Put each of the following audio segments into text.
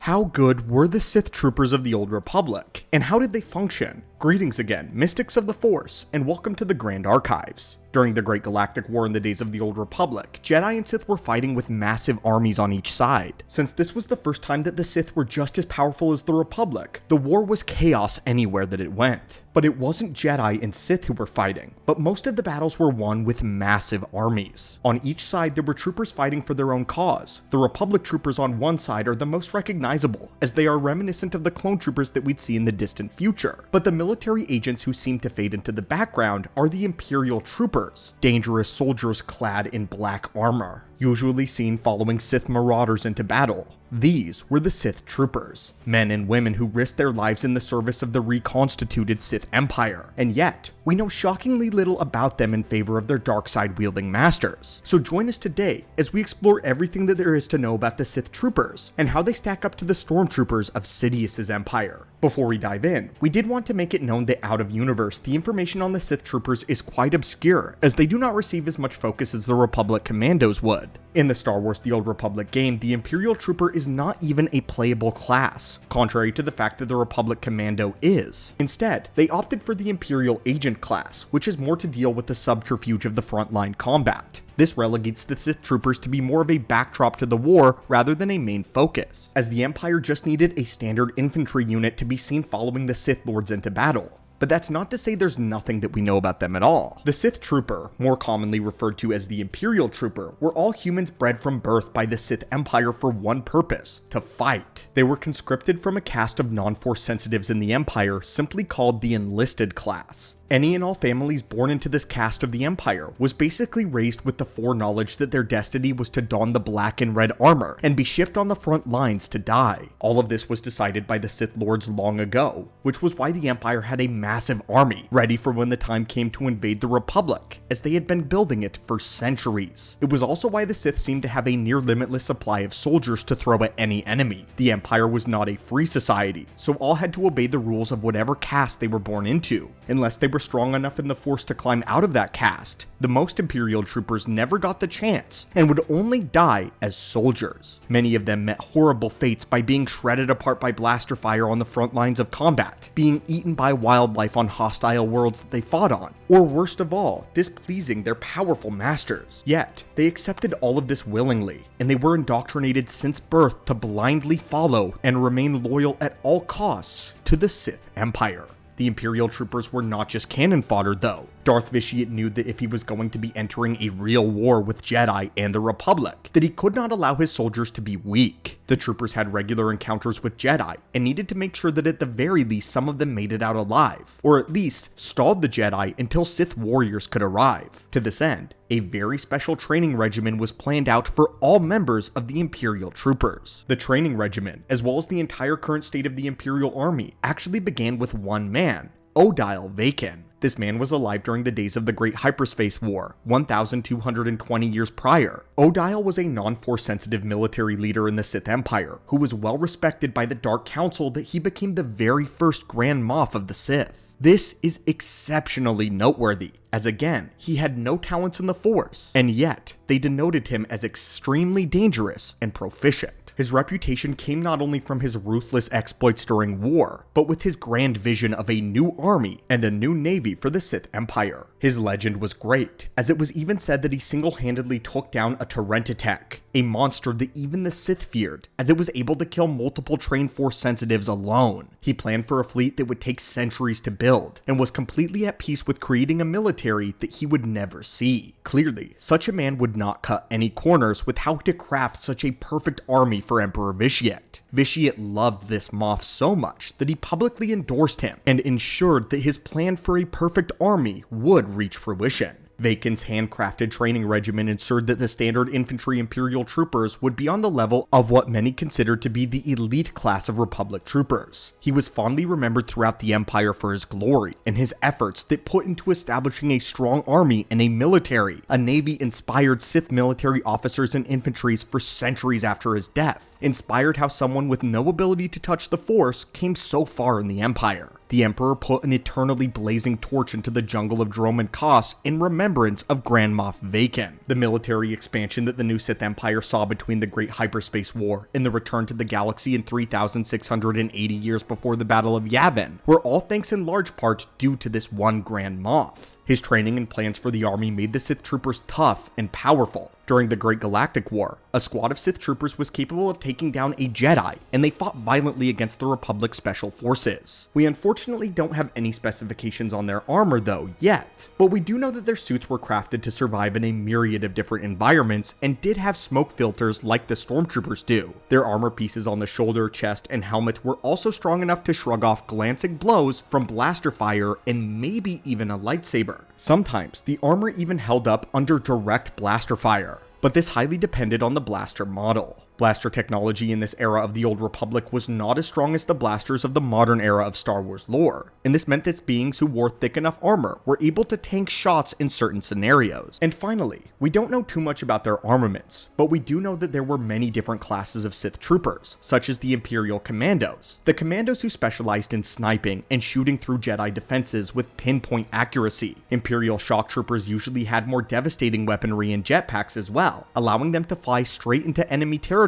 How good were the Sith troopers of the Old Republic, and how did they function? Greetings again, mystics of the Force, and welcome to the Grand Archives. During the Great Galactic War in the days of the Old Republic, Jedi and Sith were fighting with massive armies on each side. Since this was the first time that the Sith were just as powerful as the Republic, the war was chaos anywhere that it went. But it wasn't Jedi and Sith who were fighting, but most of the battles were won with massive armies. On each side there were troopers fighting for their own cause. The Republic troopers on one side are the most recognizable, as they are reminiscent of the clone troopers that we'd see in the distant future. But the military agents who seem to fade into the background are the Imperial troopers, dangerous soldiers clad in black armor, usually seen following Sith marauders into battle. These were the Sith troopers, men and women who risked their lives in the service of the reconstituted Sith Empire, and yet, we know shockingly little about them in favor of their dark side wielding masters. So join us today as we explore everything that there is to know about the Sith troopers, and how they stack up to the stormtroopers of Sidious's empire. Before we dive in, we did want to make it known that out of universe, the information on the Sith troopers is quite obscure, as they do not receive as much focus as the Republic commandos would. In the Star Wars The Old Republic game, the Imperial Trooper is not even a playable class, contrary to the fact that the Republic Commando is. Instead, they opted for the Imperial Agent class, which is more to deal with the subterfuge of the frontline combat. This relegates the Sith troopers to be more of a backdrop to the war rather than a main focus, as the Empire just needed a standard infantry unit to be seen following the Sith Lords into battle. But that's not to say there's nothing that we know about them at all. The Sith Trooper, more commonly referred to as the Imperial Trooper, were all humans bred from birth by the Sith Empire for one purpose: to fight. They were conscripted from a caste of non-force sensitives in the Empire, simply called the Enlisted class. Any and all families born into this caste of the Empire was basically raised with the foreknowledge that their destiny was to don the black and red armor and be shipped on the front lines to die. All of this was decided by the Sith Lords long ago, which was why the Empire had a massive army, ready for when the time came to invade the Republic, as they had been building it for centuries. It was also why the Sith seemed to have a near limitless supply of soldiers to throw at any enemy. The Empire was not a free society, so all had to obey the rules of whatever caste they were born into, unless they were strong enough in the Force to climb out of that caste. The most Imperial troopers never got the chance, and would only die as soldiers. Many of them met horrible fates by being shredded apart by blaster fire on the front lines of combat, being eaten by wildlife on hostile worlds that they fought on, or worst of all, displeasing their powerful masters. Yet, they accepted all of this willingly, and they were indoctrinated since birth to blindly follow and remain loyal at all costs to the Sith Empire. The Imperial troopers were not just cannon fodder though. Darth Vitiate knew that if he was going to be entering a real war with Jedi and the Republic, that he could not allow his soldiers to be weak. The troopers had regular encounters with Jedi, and needed to make sure that at the very least some of them made it out alive, or at least stalled the Jedi until Sith warriors could arrive. To this end, a very special training regimen was planned out for all members of the Imperial troopers. The training regimen, as well as the entire current state of the Imperial Army, actually began with one man, Odile Vacon. This man was alive during the days of the Great Hyperspace War, 1,220 years prior. Odile was a non-force sensitive military leader in the Sith Empire, who was well respected by the Dark Council that he became the very first Grand Moff of the Sith. This is exceptionally noteworthy, as again, he had no talents in the Force, and yet they denoted him as extremely dangerous and proficient. His reputation came not only from his ruthless exploits during war, but with his grand vision of a new army and a new navy for the Sith Empire. His legend was great, as it was even said that he single-handedly took down a Terminus, a monster that even the Sith feared, as it was able to kill multiple trained Force sensitives alone. He planned for a fleet that would take centuries to build, and was completely at peace with creating a military that he would never see. Clearly, such a man would not cut any corners with how to craft such a perfect army for Emperor Vitiate. Vitiate loved this Moff so much that he publicly endorsed him, and ensured that his plan for a perfect army would reach fruition. Vacon's handcrafted training regimen ensured that the standard infantry Imperial troopers would be on the level of what many considered to be the elite class of Republic troopers. He was fondly remembered throughout the Empire for his glory and his efforts that put into establishing a strong army and a military. A navy inspired Sith military officers and infantries for centuries after his death. inspired how someone with no ability to touch the Force came so far in the Empire. The Emperor put an eternally blazing torch into the jungle of Dromund Kaas in remembrance of Grand Moff Vacon. The military expansion that the new Sith Empire saw between the Great Hyperspace War and the return to the galaxy in 3,680 years before the Battle of Yavin were all thanks in large part due to this one Grand Moff. His training and plans for the army made the Sith troopers tough and powerful. During the Great Galactic War, a squad of Sith troopers was capable of taking down a Jedi, and they fought violently against the Republic Special Forces. We unfortunately don't have any specifications on their armor though, yet, but we do know that their suits were crafted to survive in a myriad of different environments and did have smoke filters like the Stormtroopers do. Their armor pieces on the shoulder, chest, and helmet were also strong enough to shrug off glancing blows from blaster fire and maybe even a lightsaber. Sometimes, the armor even held up under direct blaster fire, but this highly depended on the blaster model. Blaster technology in this era of the Old Republic was not as strong as the blasters of the modern era of Star Wars lore, and this meant that beings who wore thick enough armor were able to tank shots in certain scenarios. And finally, we don't know too much about their armaments, but we do know that there were many different classes of Sith troopers, such as the Imperial Commandos, the commandos who specialized in sniping and shooting through Jedi defenses with pinpoint accuracy. Imperial shock troopers usually had more devastating weaponry and jetpacks as well, allowing them to fly straight into enemy territory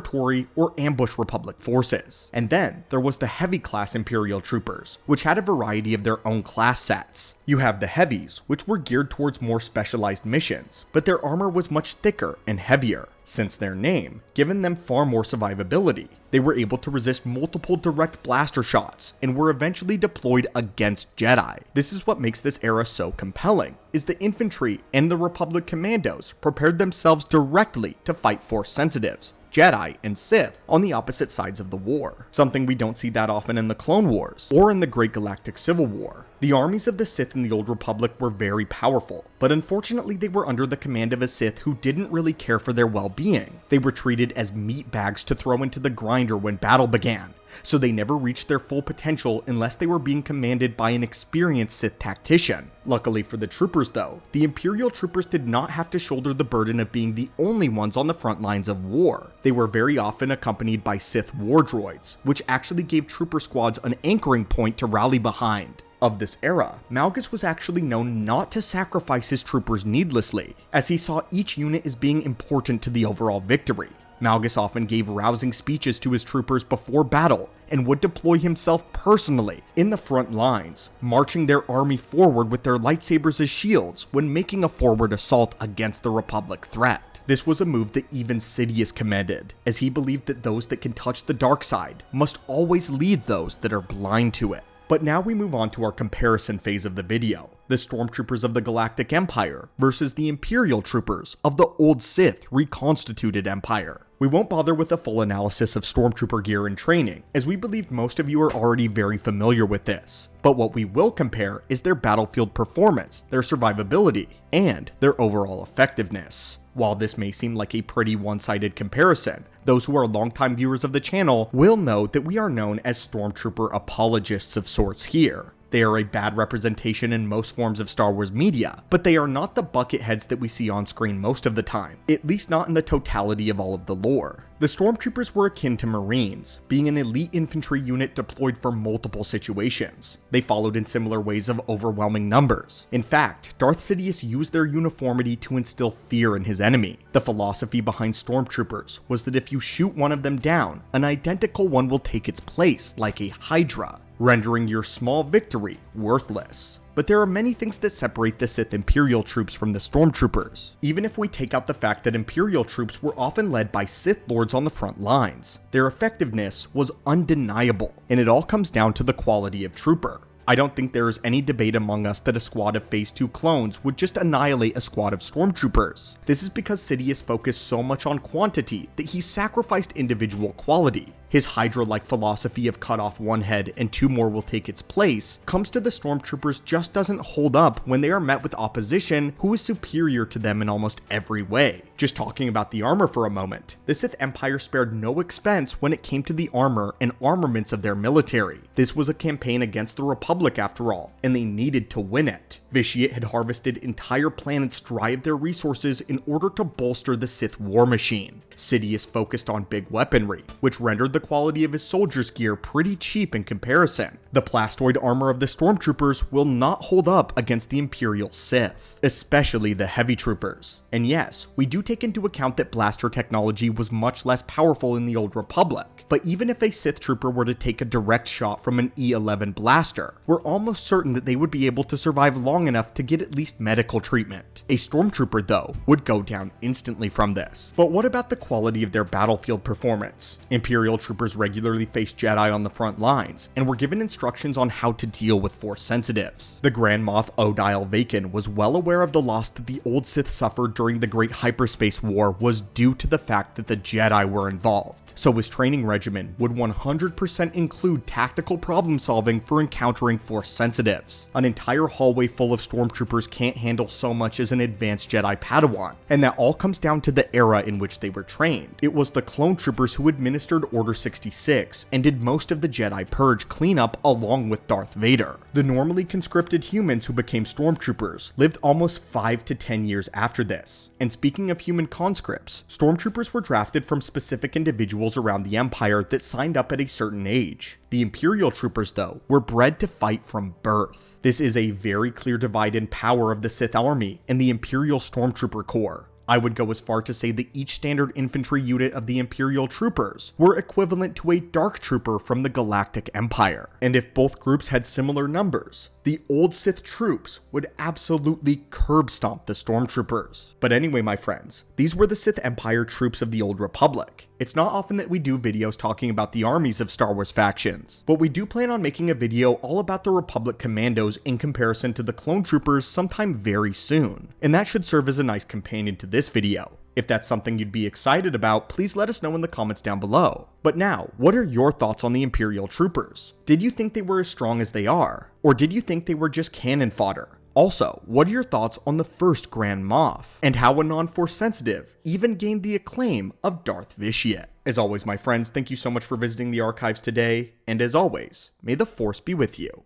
or ambush Republic forces. And then there was the heavy class Imperial troopers, which had a variety of their own class sets. You have the heavies, which were geared towards more specialized missions, but their armor was much thicker and heavier. Since their name, given them far more survivability, they were able to resist multiple direct blaster shots and were eventually deployed against Jedi. This is what makes this era so compelling, is the infantry and the Republic commandos prepared themselves directly to fight Force sensitives, Jedi, and Sith on the opposite sides of the war, something we don't see that often in the Clone Wars or in the Great Galactic Civil War. The armies of the Sith in the Old Republic were very powerful, but unfortunately they were under the command of a Sith who didn't really care for their well-being. They were treated as meat bags to throw into the grinder when battle began, so they never reached their full potential unless they were being commanded by an experienced Sith tactician. Luckily for the troopers though, the Imperial troopers did not have to shoulder the burden of being the only ones on the front lines of war. They were very often accompanied by Sith war droids, which actually gave trooper squads an anchoring point to rally behind. Of this era, Malgus was actually known not to sacrifice his troopers needlessly, as he saw each unit as being important to the overall victory. Malgus often gave rousing speeches to his troopers before battle and would deploy himself personally in the front lines, marching their army forward with their lightsabers as shields when making a forward assault against the Republic threat. This was a move that even Sidious commended, as he believed that those that can touch the dark side must always lead those that are blind to it. But now we move on to our comparison phase of the video, the Stormtroopers of the Galactic Empire versus the Imperial Troopers of the old Sith reconstituted Empire. We won't bother with a full analysis of Stormtrooper gear and training, as we believe most of you are already very familiar with this. But what we will compare is their battlefield performance, their survivability, and their overall effectiveness. While this may seem like a pretty one-sided comparison, those who are longtime viewers of the channel will know that we are known as Stormtrooper apologists of sorts here. They are a bad representation in most forms of Star Wars media, but they are not the bucketheads that we see on screen most of the time, at least not in the totality of all of the lore. The Stormtroopers were akin to Marines, being an elite infantry unit deployed for multiple situations. They followed in similar ways of overwhelming numbers. In fact, Darth Sidious used their uniformity to instill fear in his enemy. The philosophy behind Stormtroopers was that if you shoot one of them down, an identical one will take its place, like a Hydra, rendering your small victory worthless. But there are many things that separate the Sith Imperial troops from the Stormtroopers, even if we take out the fact that Imperial troops were often led by Sith Lords on the front lines. Their effectiveness was undeniable, and it all comes down to the quality of trooper. I don't think there is any debate among us that a squad of Phase 2 clones would just annihilate a squad of Stormtroopers. This is because Sidious focused so much on quantity that he sacrificed individual quality. His Hydra-like philosophy of cut off one head and two more will take its place comes to the Stormtroopers just doesn't hold up when they are met with opposition who is superior to them in almost every way. Just talking about the armor for a moment, the Sith Empire spared no expense when it came to the armor and armaments of their military. This was a campaign against the Republic after all, and they needed to win it. Vitiate had harvested entire planets dry of their resources in order to bolster the Sith war machine. Sidious focused on big weaponry, which rendered the quality of his soldiers' gear pretty cheap in comparison. The plastoid armor of the stormtroopers will not hold up against the Imperial Sith, especially the heavy troopers. And yes, we do take into account that blaster technology was much less powerful in the Old Republic, but even if a Sith trooper were to take a direct shot from an E11 blaster, we're almost certain that they would be able to survive long enough to get at least medical treatment. A stormtrooper, though, would go down instantly from this. But what about the quality of their battlefield performance? Imperial troopers regularly faced Jedi on the front lines, and were given instructions on how to deal with Force sensitives. The Grand Moff Odile Vacon was well aware of the loss that the old Sith suffered during the Great Hyperspace War was due to the fact that the Jedi were involved, so his training regimen would 100% include tactical problem solving for encountering Force sensitives. An entire hallway full of stormtroopers can't handle so much as an advanced Jedi Padawan, and that all comes down to the era in which they were trained. It was the clone troopers who administered Order 66 and did most of the Jedi Purge cleanup along with Darth Vader. The normally conscripted humans who became stormtroopers lived almost 5 to 10 years after this. And speaking of human conscripts, stormtroopers were drafted from specific individuals around the Empire that signed up at a certain age. The Imperial troopers, though, were bred to fight from birth. This is a very clear divide in power of the Sith Army and the Imperial Stormtrooper Corps. I would go as far to say that each standard infantry unit of the Imperial troopers were equivalent to a Dark Trooper from the Galactic Empire. And if both groups had similar numbers, the old Sith troops would absolutely curb stomp the stormtroopers. But anyway, my friends, these were the Sith Empire troops of the Old Republic. It's not often that we do videos talking about the armies of Star Wars factions, but we do plan on making a video all about the Republic commandos in comparison to the clone troopers sometime very soon. And that should serve as a nice companion to this video. If that's something you'd be excited about, please let us know in the comments down below. But now, what are your thoughts on the Imperial troopers? Did you think they were as strong as they are? Or did you think they were just cannon fodder? Also, what are your thoughts on the first Grand Moff, and how a non-Force sensitive even gained the acclaim of Darth Vitiate? As always, my friends, thank you so much for visiting the archives today, and as always, may the Force be with you.